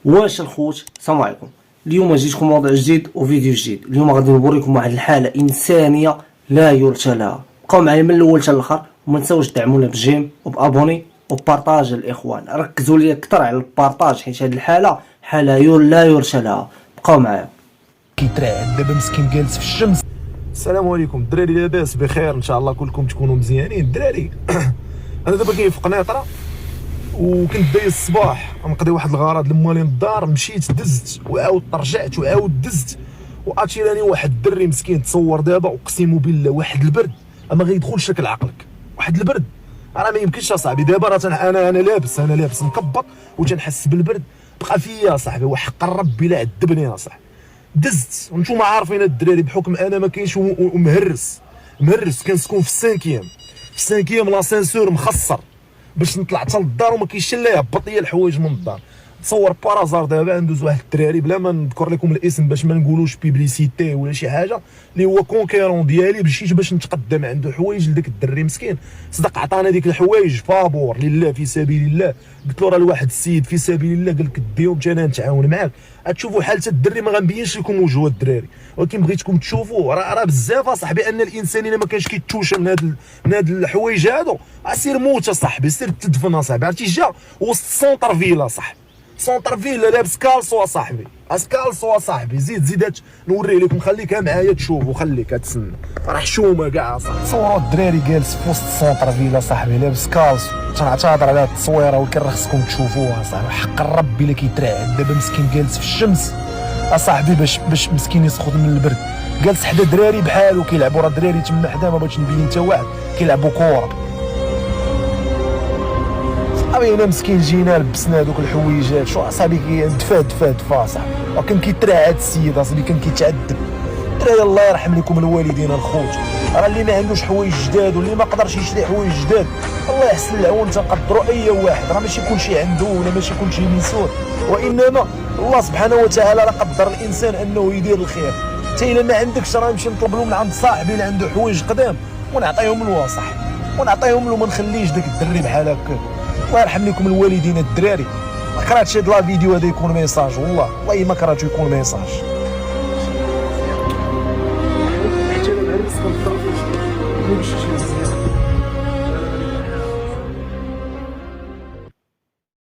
واش الخوت، السلام عليكم. اليوم جيتكم موضوع جديد وفيديو جديد. اليوم غادي نوريكم واحد الحاله انسانيه لا يرثى لها. بقاو معايا من الاول حتى الاخر، وما تنساوش تدعمونا بجيم وبابوني وبارطاج الاخوان. ركزوا لي اكثر على البارطاج حيت هذه الحاله لا يرثى لها. بقاو معايا. كيترعد دابا مسكين جالس في الشمس. السلام عليكم الدراري، لاباس بخير ان شاء الله كلكم تكونوا مزيانين الدراري. انا دابا كاين في قنيطره وكنت دايز الصباح نقضي واحد الغرض لمالين الدار، مشيت دزت وعاود رجعت وعاود دزت، واتيراني واحد الدري مسكين تصور دابا، اقسم بالله واحد البرد ما غيدخلش لك لعقلك. واحد البرد راه ما يمكنش اصاحبي. دابا راه انا لابس مكبط وتنحس بالبرد بقى فيا صاحبي، وحق ربي لا عذبني يا صاحبي. دزت وانتم عارفين الدراري بحكم انا ما كاينش ومهرس كنسكن في السانكيام لاسانسور مخسر باش نطلع حتى للدار وما كاينش لا يهبط ليا الحوايج من الدار. تصور بارازار دابا ندوز واحد الدراري بلا ما نذكر لكم الاسم باش ما نقولوش بيبليسيتي ولا شي حاجه، اللي هو كونكيرون ديالي، مشيت باش نتقدم عنده حوايج لذاك الدري مسكين. صدق عطانا ديك الحوايج فابور لله في سبيل الله. قلت له راه لواحد السيد في سبيل الله قال لك ديهم حتى انا نتعاون معاك. غتشوفوا حاله الدري ما غنبينش لكم وجه الدراري، ولكن بغيتكم تشوفوا راه بزاف اصاحبي ان الانسان الا ما كانش كيتوشى من هاد الحوايج هادو سير موت اصاحبي، سير تدفن اصاحبي. عرفتي جا وسط سونتر فيلا صاحبي، سونتر فيلا لابس كالسو اصاحبي، كالسو اصاحبي. زيد نوريه لكم، خليكها معايا تشوفوا، خليك تسنى راه حشومه كاع صاحبي. تصوروا الدراري جالس في وسط سونتر فيلا صاحبي لابس كالسو. تنعتذر على هاد التصويره ولكن راه خصكم تشوفوها صاحبي، حق ربي الا كيترعد دابا مسكين جالس في الشمس اصاحبي باش مسكين يسخط من البرد. جالس حدا دراري بحالو كيلعبوا، راه دراري تما حدا ما بغيتش نبين حتى واحد كيلعبوا كره. صاحبي انا مسكين جينا لبسنا هذوك الحويجات، شو اصاحبي دفا صاحبي، وكان كيترعد السيد اصاحبي، كان كيتعذب. الدراري الله يرحم لكم الوالدين الخوت، راه اللي ما عندوش حوايج جداد واللي ما قدرش يشري حوايج جداد الله يحسن العون. تنقدروا اي واحد، راه ماشي كلشي عنده ولا ماشي كلشي ميسور، وانما الله سبحانه وتعالى راه قدر الانسان انه يدير الخير. حتى الا ما عندكش راه نمشي نطلب له من عند صاحبي اللي عنده حوايج قدام ونعطيهم له صاحبي، ونعطيهم له، ما نخليش داك الدري بحال هكا. الله يرحم لكم الوالدين الدراري. ما كرهتش هاد لا فيديو هذا يكون ميساج، والله ما كرهتو يكون ميساج.